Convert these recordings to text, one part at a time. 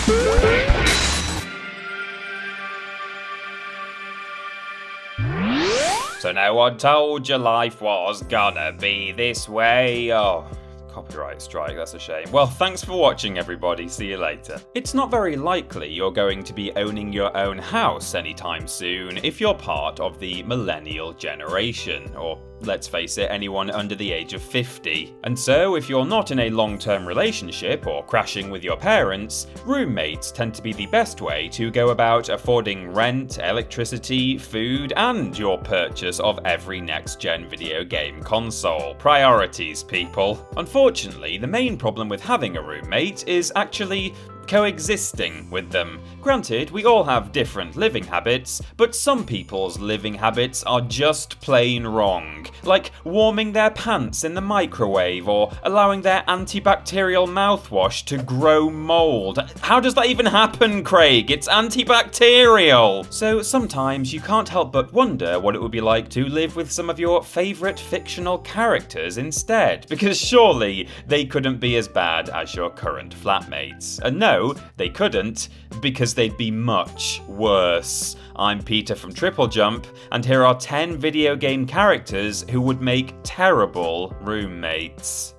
So no one told you life was gonna be this way. Oh, copyright strike, that's a shame. Well, thanks for watching, everybody. See you later. It's not very likely you're going to be owning your own house anytime soon if you're part of the millennial generation, or let's face it, anyone under the age of 50. And so, if you're not in a long-term relationship or crashing with your parents, roommates tend to be the best way to go about affording rent, electricity, food, and your purchase of every next-gen video game console. Priorities, people. Unfortunately, the main problem with having a roommate is actually coexisting with them. Granted, we all have different living habits, but some people's living habits are just plain wrong. Like warming their pants in the microwave or allowing their antibacterial mouthwash to grow mold. How does that even happen, Craig? It's antibacterial! So sometimes you can't help but wonder what it would be like to live with some of your favourite fictional characters instead, because surely they couldn't be as bad as your current flatmates. And no, they couldn't, because they'd be much worse. I'm Peter from TripleJump, and here are 10 video game characters who would make terrible roommates.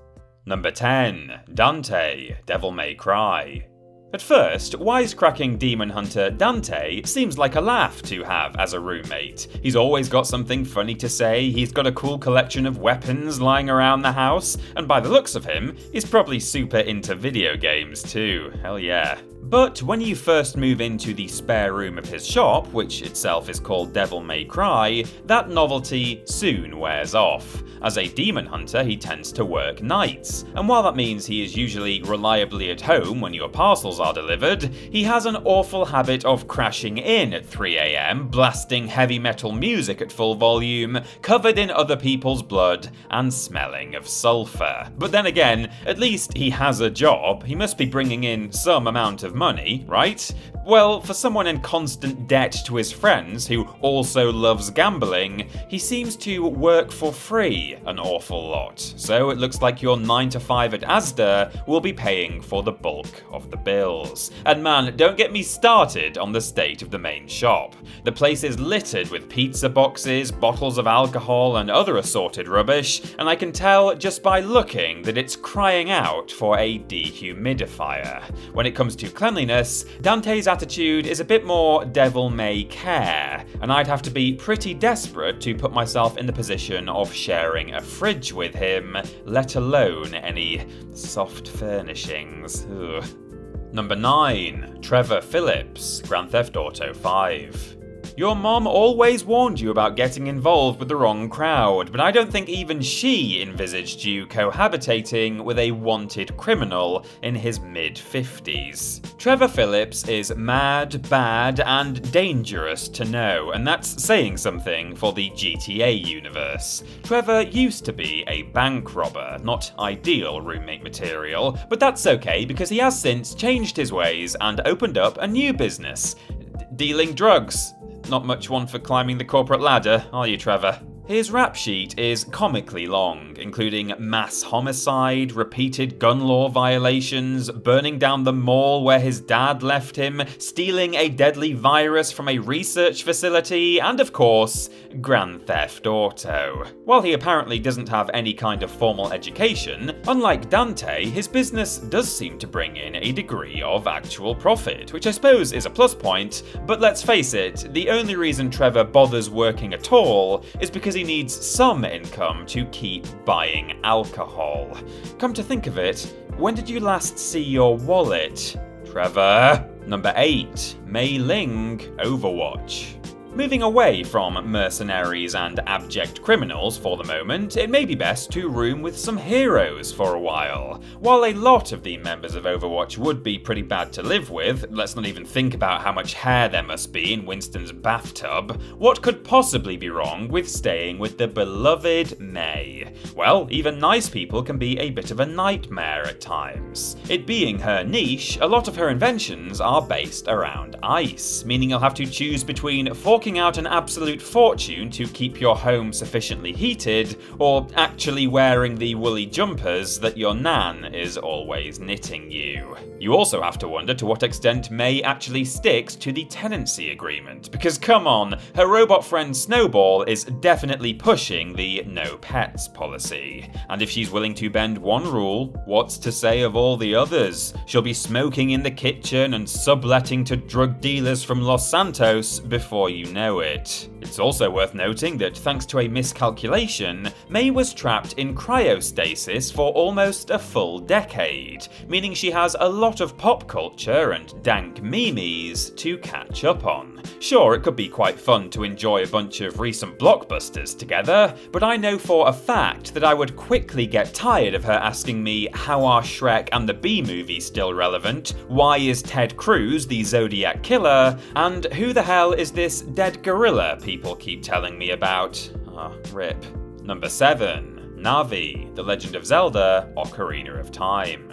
Number 10. Dante, Devil May Cry. At first, wisecracking demon hunter Dante seems like a laugh to have as a roommate. He's always got something funny to say, he's got a cool collection of weapons lying around the house, and by the looks of him, he's probably super into video games too. Hell yeah. But when you first move into the spare room of his shop, which itself is called Devil May Cry, that novelty soon wears off. As a demon hunter, he tends to work nights, and while that means he is usually reliably at home when your parcels are delivered, he has an awful habit of crashing in at 3 AM, blasting heavy metal music at full volume, covered in other people's blood, and smelling of sulfur. But then again, at least he has a job. He must be bringing in some amount of money, right? Well, for someone in constant debt to his friends who also loves gambling, he seems to work for free an awful lot. So it looks like your 9 to 5 at Asda will be paying for the bulk of the bills. And man, don't get me started on the state of the main shop. The place is littered with pizza boxes, bottles of alcohol, and other assorted rubbish, and I can tell just by looking that it's crying out for a dehumidifier. When it comes to cleanliness, Dante's attitude is a bit more devil may care, and I'd have to be pretty desperate to put myself in the position of sharing a fridge with him, let alone any soft furnishings. Ugh. Number 9. Trevor Phillips, Grand Theft Auto 5. Your mom always warned you about getting involved with the wrong crowd, but I don't think even she envisaged you cohabitating with a wanted criminal in his mid-50s. Trevor Phillips is mad, bad, and dangerous to know, and that's saying something for the GTA universe. Trevor used to be a bank robber, not ideal roommate material, but that's okay because he has since changed his ways and opened up a new business. Dealing drugs. Not much one for climbing the corporate ladder, are you, Trevor? His rap sheet is comically long, including mass homicide, repeated gun law violations, burning down the mall where his dad left him, stealing a deadly virus from a research facility, and of course, Grand Theft Auto. While he apparently doesn't have any kind of formal education, unlike Dante, his business does seem to bring in a degree of actual profit, which I suppose is a plus point, but let's face it, the only reason Trevor bothers working at all is because he needs some income to keep buying alcohol. Come to think of it, when did you last see your wallet, Trevor? Number 8. Mei Ling, Overwatch. Moving away from mercenaries and abject criminals for the moment, it may be best to room with some heroes for a while. While a lot of the members of Overwatch would be pretty bad to live with, let's not even think about how much hair there must be in Winston's bathtub, what could possibly be wrong with staying with the beloved Mei? Well, even nice people can be a bit of a nightmare at times. It being her niche, a lot of her inventions are based around ice, meaning you'll have to choose between forking forking out an absolute fortune to keep your home sufficiently heated, or actually wearing the woolly jumpers that your nan is always knitting you. You also have to wonder to what extent May actually sticks to the tenancy agreement, because come on, her robot friend Snowball is definitely pushing the no pets policy. And if she's willing to bend one rule, what's to say of all the others? She'll be smoking in the kitchen and subletting to drug dealers from Los Santos before you know it. It's also worth noting that thanks to a miscalculation, May was trapped in cryostasis for almost a full decade, meaning she has a lot of pop culture and dank memes to catch up on. Sure, it could be quite fun to enjoy a bunch of recent blockbusters together, but I know for a fact that I would quickly get tired of her asking me how are Shrek and the Bee movies still relevant, why is Ted Cruz the Zodiac Killer, and who the hell is this dead gorilla people keep telling me about? Rip. Number 7. NAVI, The Legend of Zelda, Ocarina of Time.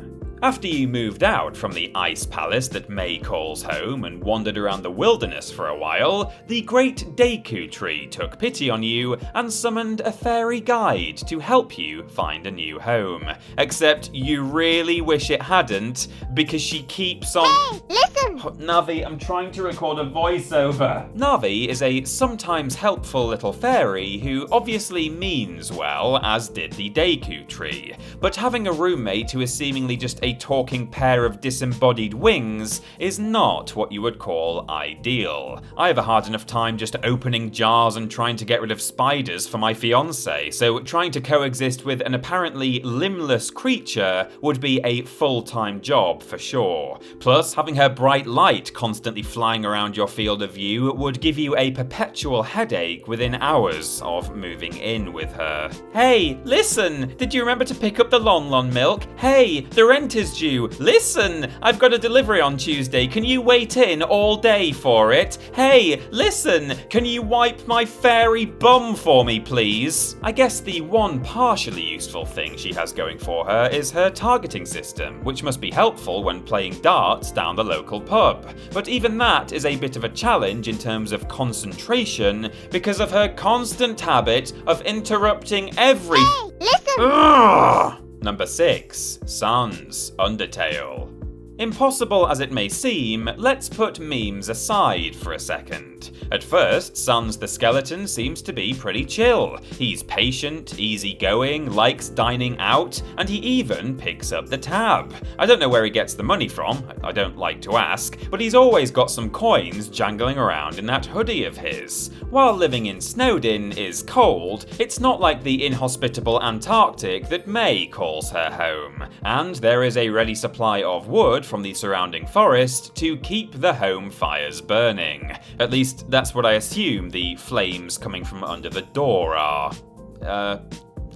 After you moved out from the ice palace that May calls home and wandered around the wilderness for a while, the great Deku Tree took pity on you and summoned a fairy guide to help you find a new home. Except you really wish it hadn't, because she keeps on— Hey, listen! Navi, I'm trying to record a voiceover. Navi is a sometimes helpful little fairy who obviously means well, as did the Deku Tree. But having a roommate who is seemingly just a talking pair of disembodied wings is not what you would call ideal. I have a hard enough time just opening jars and trying to get rid of spiders for my fiancé, so trying to coexist with an apparently limbless creature would be a full-time job for sure. Plus, having her bright light constantly flying around your field of view would give you a perpetual headache within hours of moving in with her. Hey, listen! Did you remember to pick up the Lon milk? Hey, the rent is due. Listen, I've got a delivery on Tuesday. Can you wait in all day for it? Hey, listen, can you wipe my fairy bum for me, please? I guess the one partially useful thing she has going for her is her targeting system, which must be helpful when playing darts down the local pub. But even that is a bit of a challenge in terms of concentration because of her constant habit of interrupting every— Hey, listen! Ugh! Number 6. Sans, Undertale. Impossible as it may seem, let's put memes aside for a second. At first, Sans the Skeleton seems to be pretty chill. He's patient, easygoing, likes dining out, and he even picks up the tab. I don't know where he gets the money from, I don't like to ask, but he's always got some coins jangling around in that hoodie of his. While living in Snowdin is cold, it's not like the inhospitable Antarctic that May calls her home, and there is a ready supply of wood from the surrounding forest to keep the home fires burning. At least that's what I assume the flames coming from under the door are.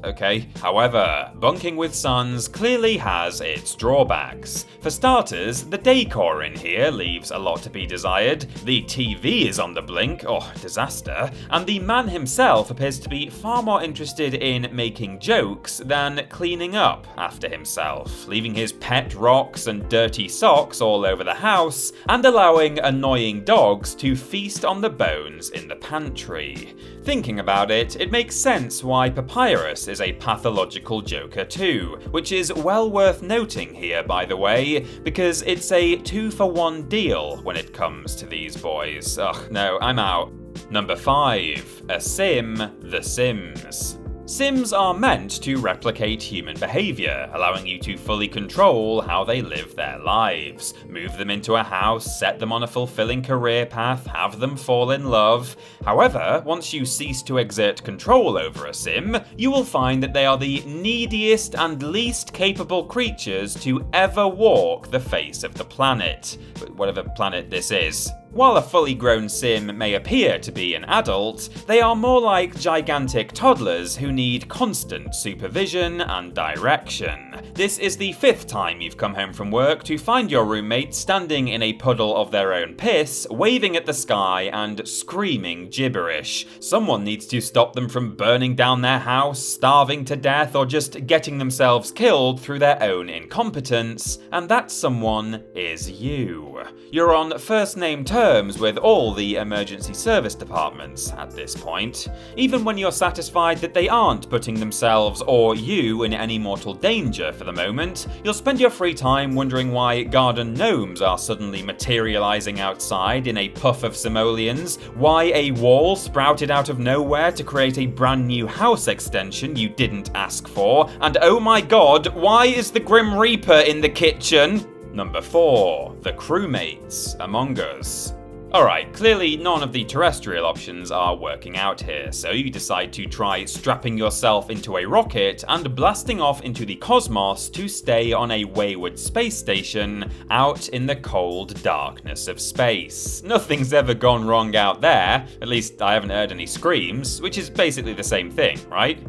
Okay. However, bunking with Sans clearly has its drawbacks. For starters, the decor in here leaves a lot to be desired, the TV is on the blink, disaster, and the man himself appears to be far more interested in making jokes than cleaning up after himself, leaving his pet rocks and dirty socks all over the house, and allowing annoying dogs to feast on the bones in the pantry. Thinking about it, it makes sense why Papyrus is a pathological joker too, which is well worth noting here by the way, because it's a 2-for-1 deal when it comes to these boys. Ugh, no, I'm out. Number 5. A Sim, The Sims. Sims are meant to replicate human behaviour, allowing you to fully control how they live their lives. Move them into a house, set them on a fulfilling career path, have them fall in love. However, once you cease to exert control over a Sim, you will find that they are the neediest and least capable creatures to ever walk the face of the planet. Whatever planet this is. While a fully grown Sim may appear to be an adult, they are more like gigantic toddlers who need constant supervision and direction. This is the 5th time you've come home from work to find your roommate standing in a puddle of their own piss, waving at the sky and screaming gibberish. Someone needs to stop them from burning down their house, starving to death, or just getting themselves killed through their own incompetence, and that someone is you. You're on first name terms terms with all the emergency service departments at this point. Even when you're satisfied that they aren't putting themselves or you in any mortal danger for the moment, you'll spend your free time wondering why garden gnomes are suddenly materializing outside in a puff of simoleons, why a wall sprouted out of nowhere to create a brand new house extension you didn't ask for, and oh my god, why is the Grim Reaper in the kitchen? Number 4. The CREWMATES Among Us. Alright, clearly none of the terrestrial options are working out here, so you decide to try strapping yourself into a rocket and blasting off into the cosmos to stay on a wayward space station out in the cold darkness of space. Nothing's ever gone wrong out there, at least I haven't heard any screams, which is basically the same thing, right?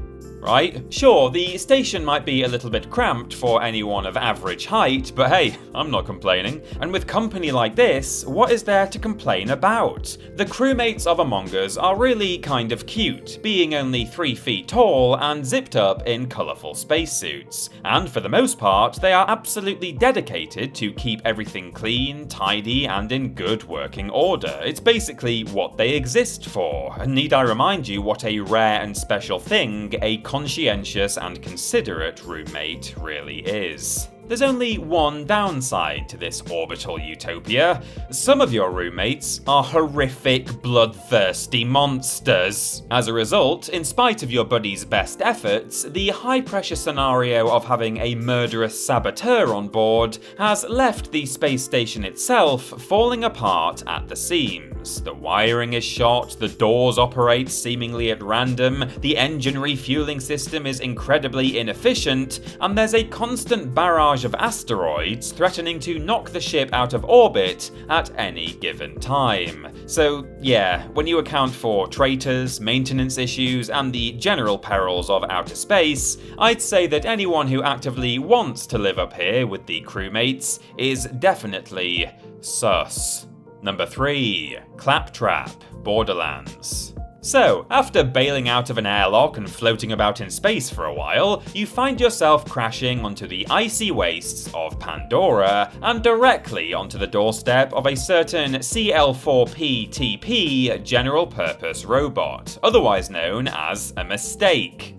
Sure, the station might be a little bit cramped for anyone of average height, but hey, I'm not complaining. And with company like this, what is there to complain about? The crewmates of Among Us are really kind of cute, being only 3 feet tall and zipped up in colourful spacesuits. And for the most part, they are absolutely dedicated to keep everything clean, tidy, and in good working order. It's basically what they exist for. And need I remind you what a rare and special thing a conscientious and considerate roommate really is. There's only one downside to this orbital utopia. Some of your roommates are horrific, bloodthirsty monsters. As a result, in spite of your buddy's best efforts, the high-pressure scenario of having a murderous saboteur on board has left the space station itself falling apart at the seams. The wiring is shot, the doors operate seemingly at random, the engine refueling system is incredibly inefficient, and there's a constant barrage of asteroids threatening to knock the ship out of orbit at any given time. So yeah, when you account for traitors, maintenance issues, and the general perils of outer space, I'd say that anyone who actively wants to live up here with the crewmates is definitely sus. Number 3. Claptrap, Borderlands. So, after bailing out of an airlock and floating about in space for a while, you find yourself crashing onto the icy wastes of Pandora and directly onto the doorstep of a certain CL4P-TP general purpose robot, otherwise known as a mistake.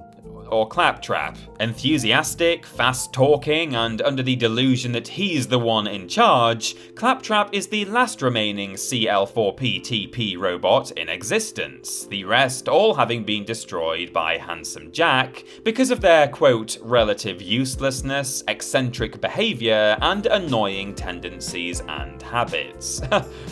Or Claptrap. Enthusiastic, fast-talking, and under the delusion that he's the one in charge, Claptrap is the last remaining CL4P-TP robot in existence, the rest all having been destroyed by Handsome Jack because of their, quote, relative uselessness, eccentric behaviour, and annoying tendencies and habits.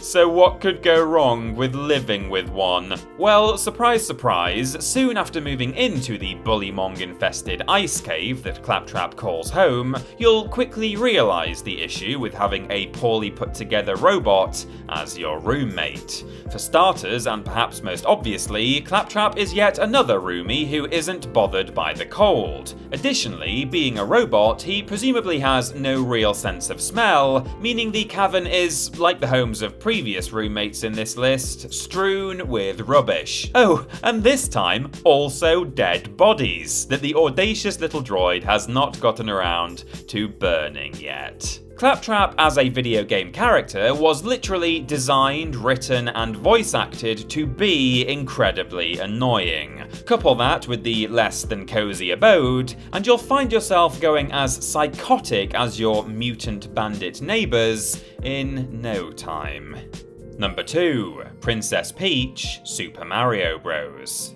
So what could go wrong with living with one? Well, surprise surprise, soon after moving into the bullymong-infested ice cave that Claptrap calls home, you'll quickly realise the issue with having a poorly put together robot as your roommate. For starters, and perhaps most obviously, Claptrap is yet another roomie who isn't bothered by the cold. Additionally, being a robot, he presumably has no real sense of smell, meaning the cavern is, like the homes of previous roommates in this list, strewn with rubbish. Oh, and this time, also dead bodies that the audacious little droid has not gotten around to burning yet. Claptrap as a video game character was literally designed, written, and voice acted to be incredibly annoying. Couple that with the less than cozy abode, and you'll find yourself going as psychotic as your mutant bandit neighbours in no time. Number 2. Princess Peach, Super Mario Bros.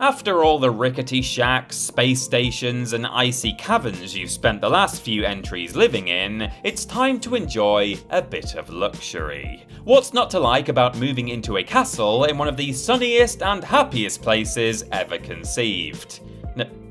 After all the rickety shacks, space stations, and icy caverns you've spent the last few entries living in, it's time to enjoy a bit of luxury. What's not to like about moving into a castle in one of the sunniest and happiest places ever conceived?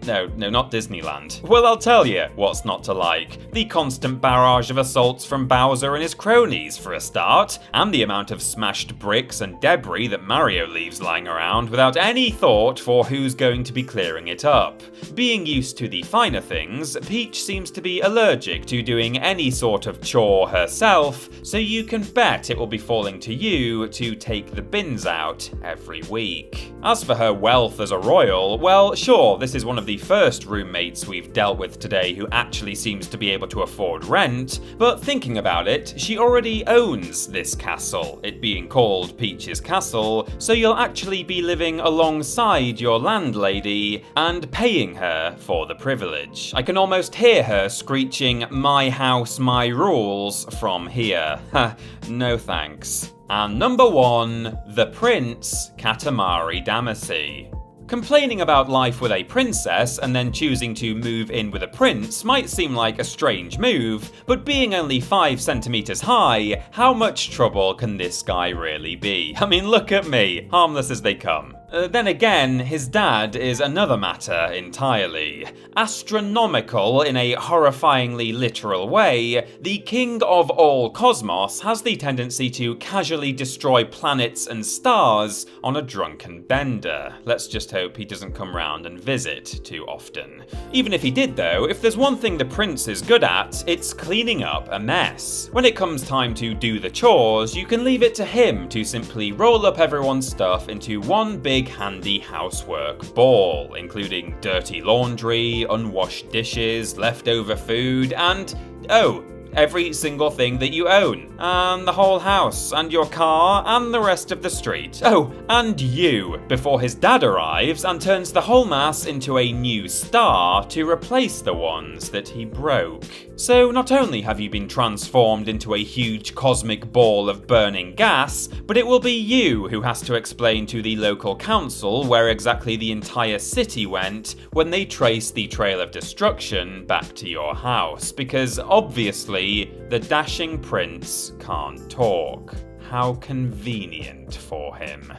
No, not Disneyland. Well, I'll tell you what's not to like. The constant barrage of assaults from Bowser and his cronies, for a start, and the amount of smashed bricks and debris that Mario leaves lying around without any thought for who's going to be clearing it up. Being used to the finer things, Peach seems to be allergic to doing any sort of chore herself, so you can bet it will be falling to you to take the bins out every week. As for her wealth as a royal, well, sure, this is one of the the first roommates we've dealt with today who actually seems to be able to afford rent, but thinking about it, she already owns this castle, it being called Peach's Castle, so you'll actually be living alongside your landlady and paying her for the privilege. I can almost hear her screeching, "My house, my rules," from here. Ha, no thanks. And number 1, the Prince, Katamari Damacy. Complaining about life with a princess and then choosing to move in with a prince might seem like a strange move, but being only 5 centimeters high, how much trouble can this guy really be? I mean, look at me, harmless as they come. Then again, his dad is another matter entirely. Astronomical in a horrifyingly literal way, the king of all cosmos has the tendency to casually destroy planets and stars on a drunken bender. Let's just hope he doesn't come round and visit too often. Even if he did though, if there's one thing the prince is good at, it's cleaning up a mess. When it comes time to do the chores, you can leave it to him to simply roll up everyone's stuff into one big handy housework ball, including dirty laundry, unwashed dishes, leftover food, and, oh, every single thing that you own, and the whole house, and your car, and the rest of the street. Oh, and you, before his dad arrives and turns the whole mass into a new star to replace the ones that he broke. So not only have you been transformed into a huge cosmic ball of burning gas, but it will be you who has to explain to the local council where exactly the entire city went when they trace the trail of destruction back to your house, because obviously the dashing prince can't talk. How convenient for him.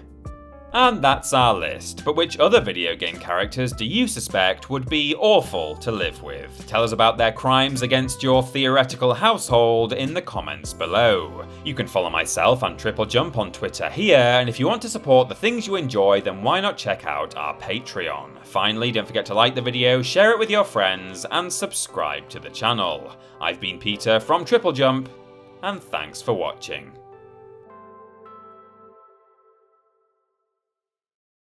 And that's our list, but which other video game characters do you suspect would be awful to live with? Tell us about their crimes against your theoretical household in the comments below. You can follow myself and TripleJump on Twitter here, and if you want to support the things you enjoy, then why not check out our Patreon? Finally, don't forget to like the video, share it with your friends, and subscribe to the channel. I've been Peter from TripleJump, and thanks for watching.